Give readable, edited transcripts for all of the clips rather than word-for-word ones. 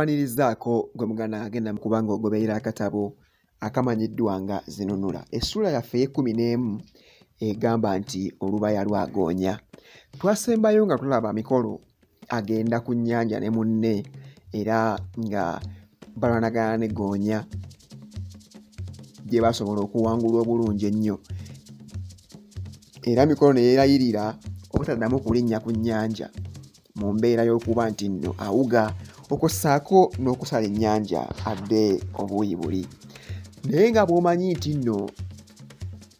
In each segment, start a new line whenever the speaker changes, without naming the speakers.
Nkwanirizaako gwe mugana agenda mu kubanga ogoberera akatabo akamanyiddwa nga Zinunula. Essula yaffe ey'e11 egamba nti Olubaya lwa Ggoonya. Twasembayo nga tulaba mikolo agenda ku nnyanja ne munne era nga balwanagana ne Ggoonya gye basobola okuwangulwa obulungi ennyo. Era mikolo ne yeerayirira obutaddamu kulinnya ku nnyanja mu mbeera y'okuba nti nno awuga okussaako n'okusala ennyanja adde obuuyi buli. Naye nga bw'omanyi nti nno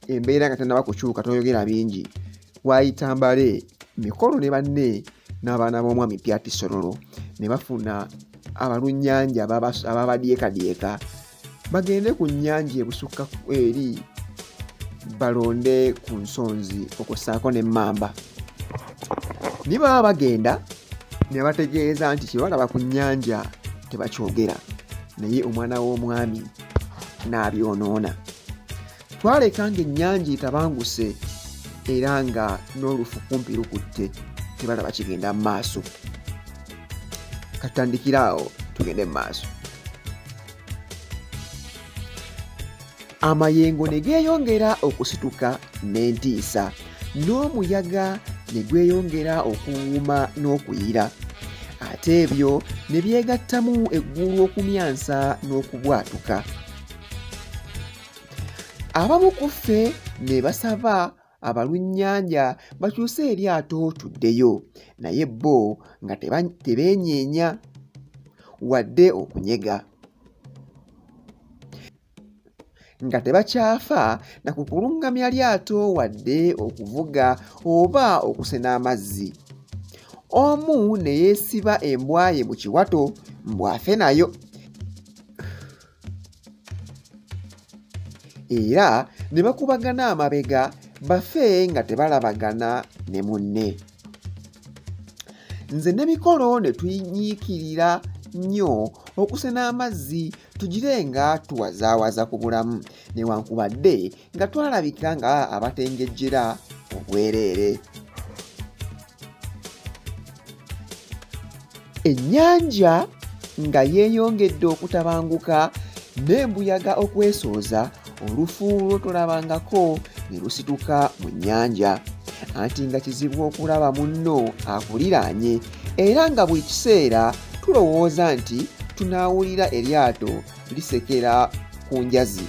embeera nga tennaba kukyuka toyogera bingi, waayita mbale mikolo ne banne n'abaana b'omwami Pyati Sololo ne bafuna abalunnyanja ababadyekadyeka bagende ku nnyanja ebusukka eri balonde ku nsonzi okussaako n'emmamba. Ni baba bagenda ne bategeeza nti kye balaba ku nnyanja tebakyogera, naye omwana w'omwami n'abyonoona. Twaleka ng'ennyanja etabanguse era nga n'olufu kumpi lukutte, tebalaba kigenda mu maaso. Katutandikire awo tugende mu maaso. Amayengo ne geeyongera okusituka n'entiisa, n'omuyaga ne gweyongera okuwuuma n'okuyira. Ate ebyo ne byegattamu eggulu okumyansa n'okubwatuka. Abamu ku ffe ne basaba abalunnyanja bakyuse eryato tuddeyo, naye bo nga tebeenyeenya wadde okunyega, nga tebakyafa na kukulungamya lyato wadde okuvuga oba okusena amazzi. Omu ne yeesiba embwa ye mu kiwato mbw'afe nayo. Era ne bakubagana amabega bafe nga tebalabagana ne munne. Nze ne mikolo ne tunyiikirira nnyo okusena amazzi tugire nga tuwazaawaza ku bulamu, newankubadde nga twalabika nga abatengejjera obwereere. Ennyanja nga yeeyongedde okutabanguka n'embuyaga okwesooza, olufu lwe tolabangako ne lusituka mu nnyanja. Anti nga kizibu okulaba munno akuliraanye, era nga buli kiseera tulowooza nti tunaawulira eryato lisekera ku njazi.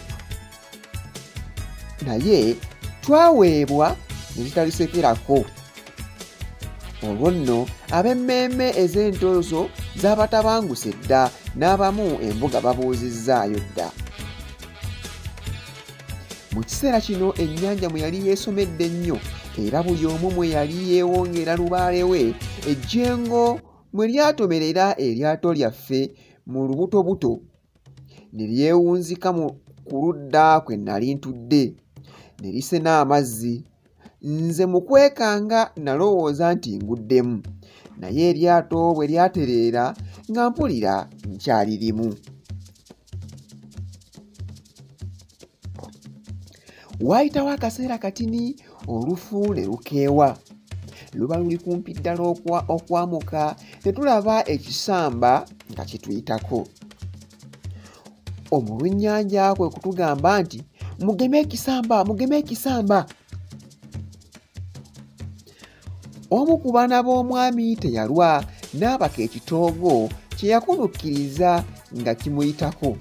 Naye twaweebwa ne litalisekerako. Olwo nno ab'emmeeme ez'entozo z'abatabanguse dda, n'abamu embuga babuuzizzaayo dda. Mu kiseera kino ennyanja mwe yali yeesomedde nnyo, era buli omu mwe yali yeewongera lubaale we, ejjengo mwe lyatomerera eryato lyaffe mu lubutobuto ne lyewunzika ku ludda kwe nali ntudde, ne lisena amazzi. Nze mu kwekanga nalowooza nti nguddemu, naye eryato bwe lyatereera nga mpulira nkyalirimu. Waayitawo akaseera katini olufu ne lukeewa. Luba luli kumpi ddala okwamuka ne tulaba ekisamba nga kituyitako. Omulunnyanja kwe kutugamba nti mugeme ekisamba, mugeme ekisamba. Omu ku baana b'omwami teyalwa, n'abaka ekitoogo kye yakunukkiriza nga kimuyitako,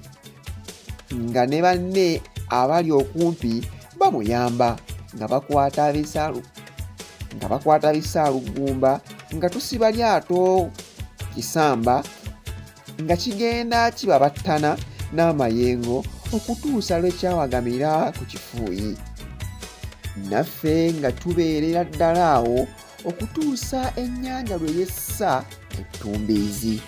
nga ne banne abali okumpi bamuyamba nga bakwata bisaalugumba nga tusiba lyato kisamba nga kigenda kibabattana n'amayengo okutuusa lwe kyawagamira ku kifuuyi. Naffe nga tubeerera ddala awo okutuusa ennyanja lwe yessa ettumbiizi.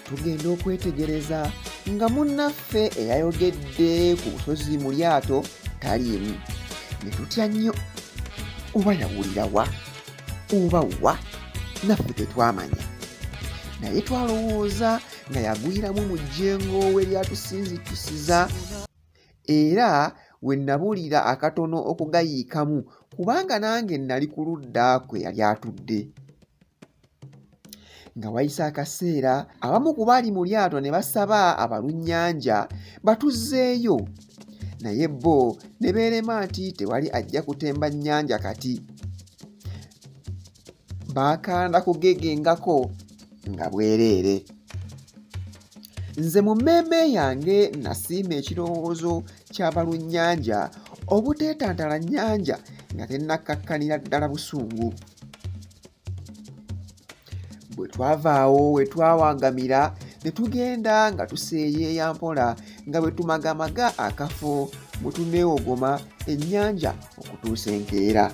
Tugenda okwetegereza nga munnaffe eyayogedde ku busozi mu lyato taliimu. Ne tutya nnyo, oba yawulira wa oba wa, naffe tetwamanya. Naye twalowooza nga yagwiramu mu jjengo we lyatusinzitusiza, era we nabulira akatono okugayiikamu kubanga nange nali ku ludda kwe yali atudde. nga wayise akaseera abamu ku baali mu lyato ne basaba abalunnyanja batuzzeeyo, naye bo ne beerema nti tewali ajja kutemba nnyanja kati. Baakanda kugegengako nga bwereere. Nze mu mmeeme yange nasiima ekirowoozo ky'abalunnyanja obuteetantala nnyanja nga tennakkakkanira ddala busungu. Bwe twava awo we twawangamira ne tugenda nga tuseeyeeya mpola nga bwe tumagamaga akafo mwe tuneewogoma ennyanja okutuusa enkeera.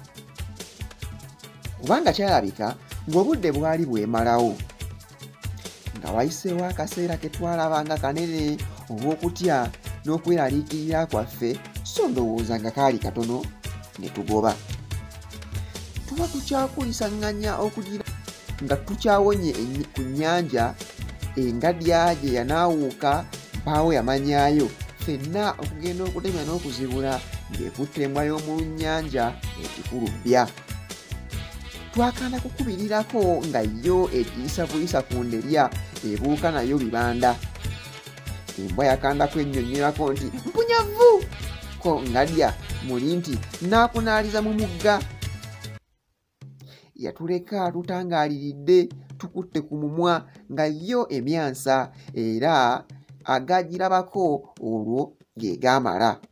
Kubanga kyalabika ng'obudde bwali bwemalawo. Nga wayiseewo akaseera ke twalabanga kanene olw'okutya n'okweraliikirira kwaffe, so ndowooza nga kaali katono ne tugoba. Tuba tukyakulisaŋŋanya okugira nga tukyawonye ku nnyanja engadya gye yanaawuuka mpaawo yamanyaayo, ffenna okugenda okutemya n'okuzibula ng'ekutte embwa y'omulunnyanja ekikulubbya. Twakanda kukubirirako nga yo etiyisa buyisa ku nderya ebuuka nayo bibanda. Embwa yakandako ennyonnyerako nti mpunyavu, ko ngadya muli nti naakunaaliza mu mugga. Yatuleka tutangaaliridde tukutte ku mumwa nga yo emyansa era agagirabako olwo ge gaamala.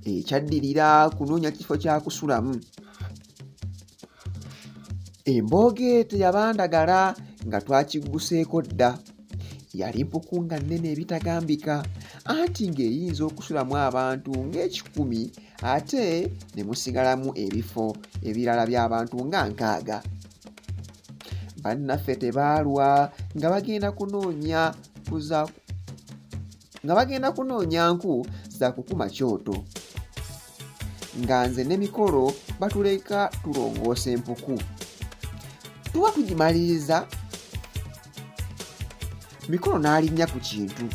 Ekyaddirira kunoonya kifo kya kusulamu. Embooge teyabandagala nga twakigguseeko dda. Yali mpuku nga nnene ebitagambika, anti ng'eyinza okusulamu abantu ng'ekikumi ate ne musigalamu ebifo ebirala by'abantu nga 6. Bannaffe tebaalwa nga bagenda kunoonya nku za kukuma kyoto. Nga nze ne mikolo batuleka tulongoosa empuku. Tuba tugimaliriza, Mikolo n'alinnya ku kintu.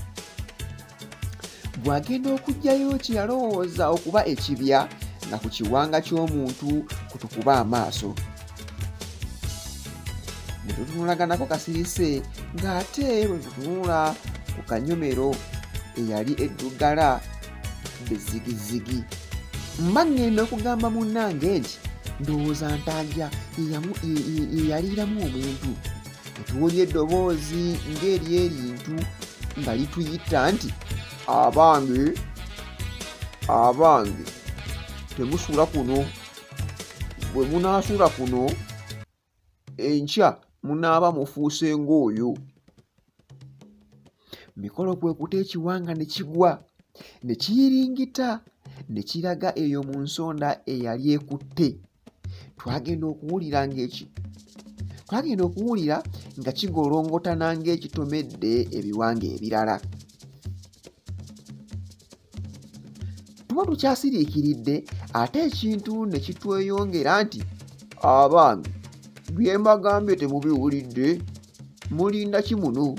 Bw'agenda okuggyayo kye yalowooza okuba ekibya nga ku kiwanga ky'omuntu kutukuba amaaso. Ne tutunulaganako kasirise ng'ate bwe tutunula ku kanyomero eyali eddugala bezigizigi. Mba ngenda okugamba munnange nti ndowooza ntalya yeyaliiramu omuntu. Netuwulya eddoboozi ng'ery'erintu nga lituyita nti abange temusula kuno, bwe munaasula kuno enkya munaaba mufuuse ng'oyo. Mikolo kwe kuta ekiwanga ne kigwa ne kiyiringita ne kiraga eyo mu nsonda eyali ekutte. Twagenda okuwulira nga kigolongotana ng'ekitomedde ebiwanga ebirala. Tuba tukyasiriikiridde ate ekintu ne kitweyongera nti abange bye mbagambye temubiwulidde, mulinda ki muno?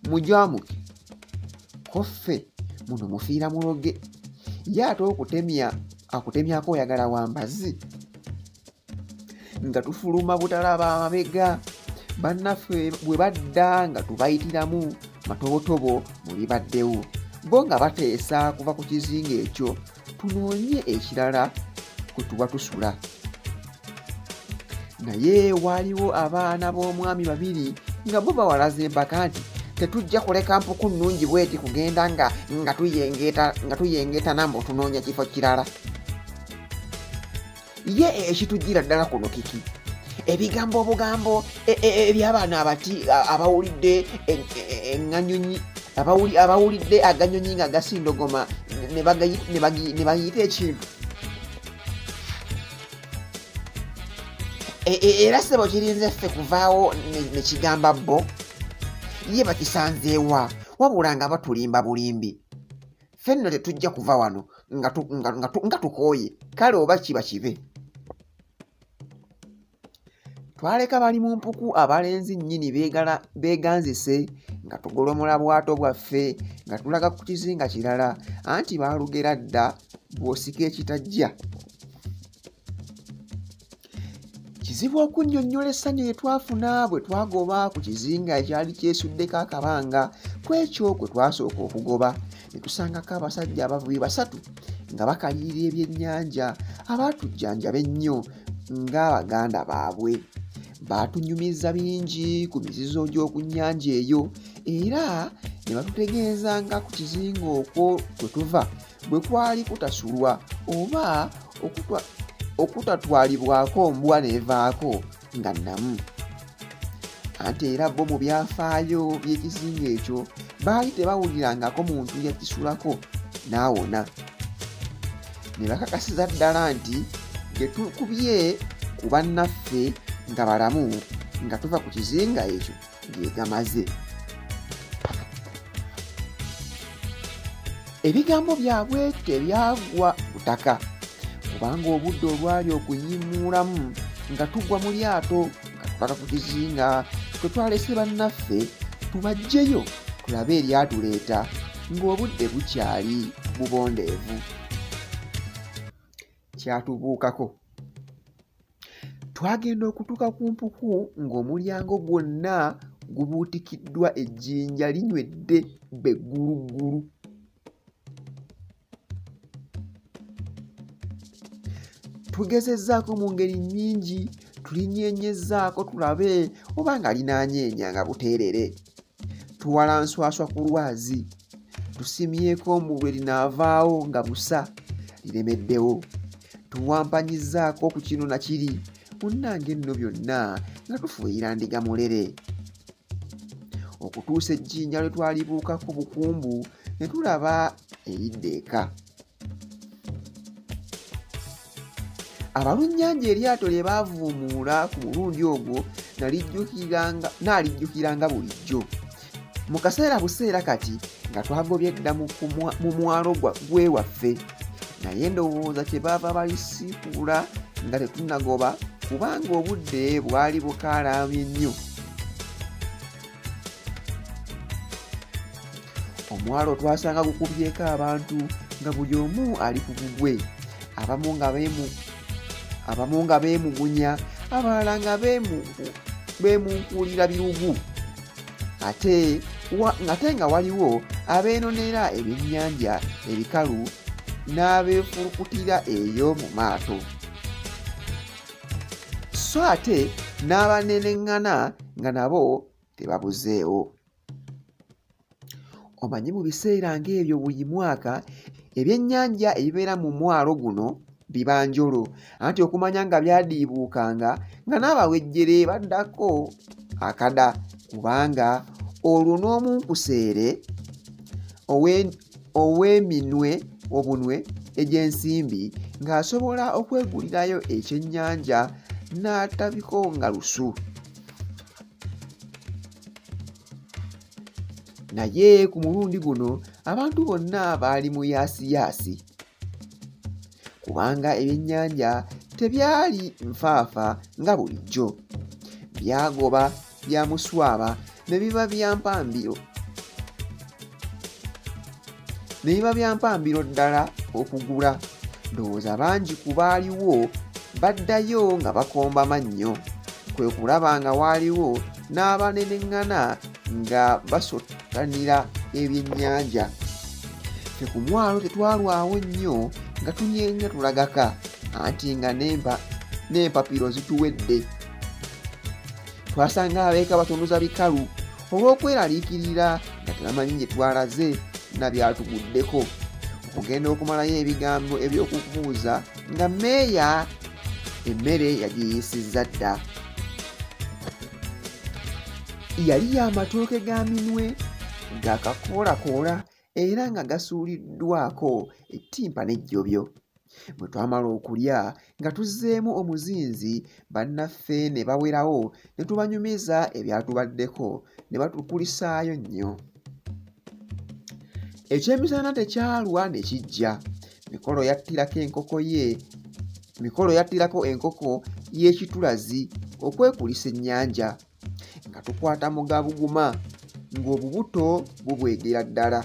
Mujaamuke koffe muno mufiira muloge, ye ate akutemyako oyagala wambazi. Nga tufuluma butalaba amabega, bannaffe bwe badda nga tubayitiramu matobotobo mu bibaddewo, bo nga bateesa kuva ku kizinga ekyo tunoonye ekirala kwe tuba tusula. Naye waaliwo abaana b'omwami 2 nga bo bawalaze empaka nti tetujja kuleka mpuku nnungi bweti kugenda nga tuyengeeta nambo tunoonya kifo kirala. Ye ekitugira ddala kuno kiki? Ebigambo obugambo eby'abaana abati abawulidde enganyonyi, abawulidde aganyonyi nga gasindogoma ne bayita ekintu. Era ssebo kirinze ffe kuvaawo ne kigamba bo, ye bakisanzeewa wabula nga batulimba bulimbi. Ffe nno tetujja kuva wano nga tukooye, kale oba kiba kibe. Twaleka bali mu mpuku abalenzi nnyini beeganzise nga tugolomola bwato bwaffe nga tulaga ku kizinga kirala, anti baalugera dda bw'osika ekitajja. kizibu okunnyonnyola essanyu lye twafuna bwe twagoba ku kizinga ekyali kyesuddeko akabanga kwekyo kwe twasooka okugoba ne tusangako abasajja abavubi 3 nga bakalirira ebyennyanja abaatujjanjaba ennyo ng'Abaganda baabwe. Baatunyumiza bingi ku mizizo gy'oku nnyanja eyo era ne batutegeeza nga ku kizinga okwo kwe tuva bwe kwali kutasulwa oba okutatwalibwako mbwa neevaako nga nnamu. Anti era bo mu byafaayo by'ekizinga ekyo baali tebawulirangako muntu yakisulako n'awona. Ne bakakasiza ddala nti ge tukubye ku bannaffe nga balamu nga tuva ku kizinga ekyo ge gamaze. Ebigambo byabwe tebyagwa butaka kubanga obudde olwali okuyimuulamu nga tugwa mu lyato nga tukwata ku kizinga kwe twalese bannaffe tubajjeyo tulabe eryatuleeta ng'obudde bukyali bubondeevu. Kyatubuukako twagenda okutuuka ku mpuku ng'omulyango gwonna gubuutikiddwa ejjinja linywedde begguluggulu. Tugezezzaako mu ngeri nnyingi tulinyeenyezzaako tulabe oba nga linaanyeenya nga buteerere. Tuwalanswaswa ku lwazi tusimyeko mbu lwe linaavaawo nga busa liremeddewo. Tuwampanyizzaako ku kino na kiri munnange nno byonna nga tufuuyira ndiga mulere. Okutuusa ejjinja lwe twalibuukako bukumbu ne tulaba eridda eka. Abalunnyanja eryato lye baavuumuula ku mulundi ogwo naalijjukiranga bulijjo. Mu kaseera buseera kati nga twagobye dda mu mwalo gwewaffe naye ndowooza kyebaava balisiikuula nga tetunnagoba kubanga obudde bwali bukaalaamye nnyo. Omwalo twasanga gukubyeko abantu nga buli omu ali ku bugwe, abamu nga beemugunya abalala nga beemunkuulira birugu ate nga waliwo abeenonera ebyennyanja ebikalu n'abeefulukutira eyo mu maato, so ate n'abaneneŋŋana nga nabo tebabuzeewo. Omanyi mu biseera ng'ebyo buli mwaka ebyennyanja ebibeera mu mwalo guno biba njolo, anti okumanya nga byadiibuukanga nga n'abawejjere baddako akada kubanga olwo n'omunkuseere obunwe egy'ensimbi ng'asobola okwegulirayo ekyennyanja n'atabiko nga lusu. Naye ku mulundi guno abantu bonna baali mu yaasiyaasi kubanga ebyennyanja tebyali nfaafa nga bulijjo. Byagoba bya muswaba ne biba bya mpambiro ddala okugula. Ndowooza bangi ku baaliwo baddayo nga bakomba mannyo, kwe kulaba nga waaliwo n'abaneneŋŋana nga basottanira ebyennyanja. Ffe ku mwalo tetwalwawo nnyo nga tunyeenya tulagaka, anti nga n'empapiro zituwedde. Twasanga abeeka batunduza bikalu olw'okweraliikirira nga tebamanyi gye twalaze na byatuguddeko, okugenda okumalayo ebigambo eby'okubuuza nga mmeeya emmere yagiyisizza dda. Yali y'amatooke ga minwe gakakoolakoola era nga gasuuliddwako ettimpa n'ejjobyo. Bwe twamala okulya nga tuzzeemu omuzinzi, bannaffe ne bawerawo ne tubanyumiza ebyatubaddeko ne batukulisaayo nnyo. Ekyemisana tekyalwa ne kijja. Mikolo yattirako enkoko y'ekitulazi okwekulisa ennyanja nga tukwata mugabuguma ng'obubuto bubwegera ddala.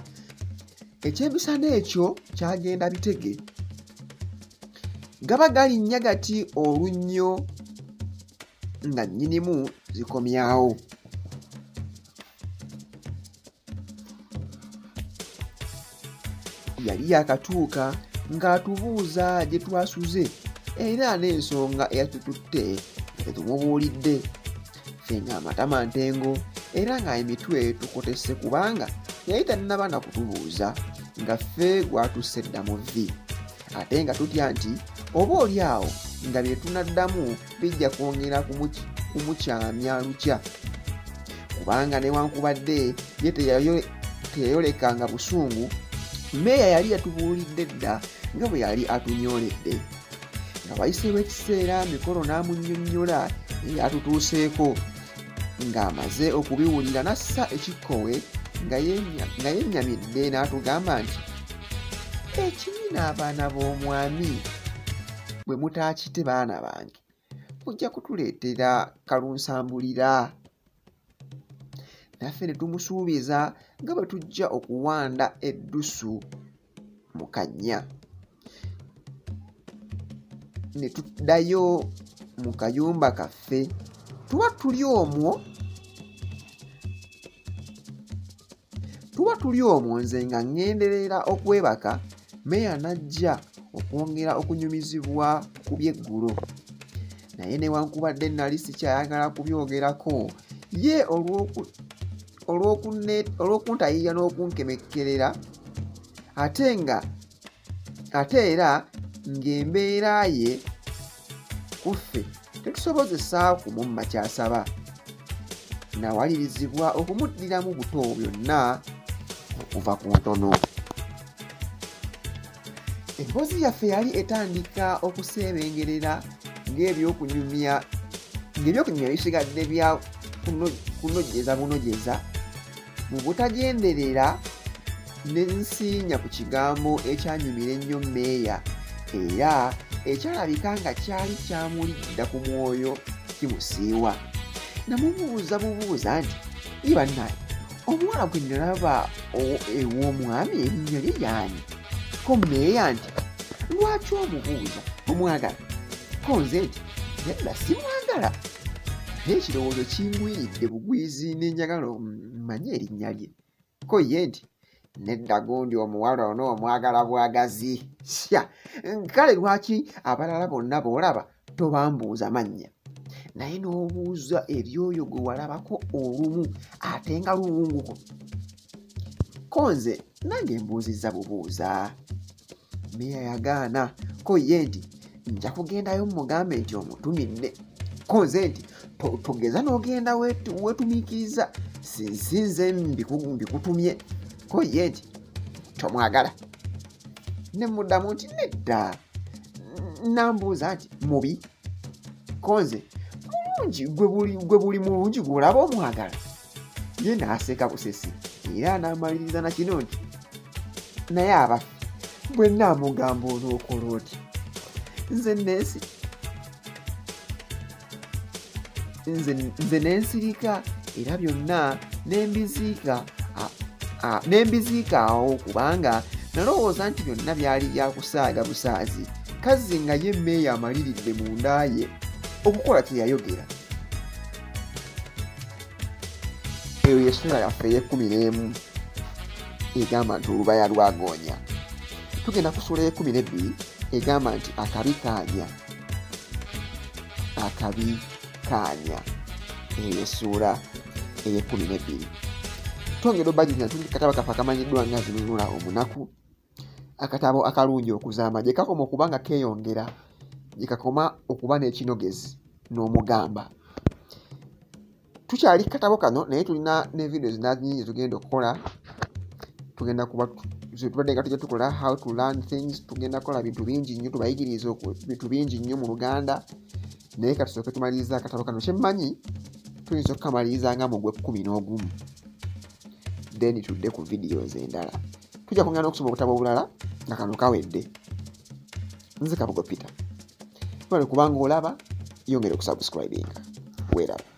Ekyemisana ekyo kyagenda bitege. Gaba galinnya gati olunnyo nga nnyinimu zikomyawo. Yali yakatuuka ng'atubuuza gye twasuze era n'ensonga eyatututte tetumubuulidde. Ffe ng'amatama ntengo era nga emitwe tukotesse kubanga yali tannaba na kutubuuza nga ffe gwatusse dda mu vvi. Ate nga tutya nti oboolyawo nga bye tunaddamu bijja kwongera kumukyamya lukya. Kubanga newankubadde ye teyayolekanga busungu, Mmeeya yali yatubuulidde dda nga bwe yali atunyooledde. Nga wayiseewo ekiseera mikolo n'amunnyonnyola ebyatutuuseeko. Ng'amaze okubiwulira n'assa ekikkowe nga yennyamidde n'atugamba nti ekibi n'abaana b'omwami bwe mutaakite baana bange mujja kutuleetera kalunsambulira. Naffe ne tumusuubiza nga bwe tujja okuwanda eddusu mu kannya. Ne tuddayo mu kayumba kaffe. Tuba tuli omwo nze nga ŋŋenderera okwebaka, Mmeeya n'ajja okwongera okunyumizibwa ku by'eggulo. Naye newankubadde nali sikyayagala kubyogerako, ye olw'okuntayiya n'okunkemekkerera ate era ng'embeera ye ku ffe tetusobozesa kumumma ky'asaba. Nawalirizibwa okumuddiramu buto byonna okuva ku ntono. Emboozi yaffe yali etandika okuseebengerera ng'ebyokunyumya bisigadde bya kunojeza mu butagenderera ne nsiinya ku kigambo ekyanyumira ennyo Mmeeya era ekyalabika nga kyali kyamulidda ku mwoyo kimusiiwa. Namubuuza nti ye bannaye, omuwala gwe nalaba ew'omwami erinnya lye y'ani? Ko Mmeeya nti lwaki omubuuza, omwagala? Ko nze nti nedda simwagala. Ekirowoozo kingwiridde bugwizi n'enjagala mmanye erinnya lye. Ko ye nti nedda gundi omuwala ono omwagala bwagazi. Kale lwaki abalala bonna b'olaba tobambuuza mannya? Naye n'obuuza eby'oyo gwe walabako olumu ate nga luwunguko. Ko nze nange mbuuzizza bubuuza. Mmeeya yagaana. Ko ye nti nja kugendayo mugambe nti omutumidde. Ko nze nti togeza n'ogenda wetumiikiriza, sinze mbikutumye. Ko ye nti tomwagala. Ne muddamu nti nedda. Nambuuza nti mubi? Ko nze mulungi, gwe buli mulungi gw'olaba omwagala. Ye n'aseka busesi era n'amaliriza na kino nti naye abaffe bwe nnaamugamba onookola oti? Nze nensirika era byonna nembiziika awo kubanga nalowooza nti byonna byali byakusaaga busaazi. Kazzi nga ye Mmeeya amaliridde munda ye okukola kye yayogera. Eyo yessula yaffe ey'e11 egamba nti Olubaya lwa Ggoonya. Tugenda kusula ey'e12 egamba nti akabi kaanya. Eyo essuula ey'e12. Twongera obbagiza tuli katabo kaffe akamanyiddwa nga Zinunula Omunaku. Akatabo akalungi okuzaama gye kakoma okuba nga keeyongera, gye kakoma okuba n'ekinogezi n'omugamba. Tukyali katabo kano naye tulina ne videos nnyingi tugenda okukola. Tugenda kuba tubadde nga tujja tukola how to learn things. Tugenda kukola bintu bingi nnyo, tubayigiriza bintu bingi nnyo mu Luganda. Naye katusooke tumaliriza akatabo kano. Kyemmanyi tuyinza okukamaliriza nga mu Gw'ekumi then tudde ku videos endala. Tujja kwongera n'okusoma obutabo obulala nga kano kawedde. Nze Kabugo Peter. Kubanga olaba yongera okusubscribinga. Weeraba.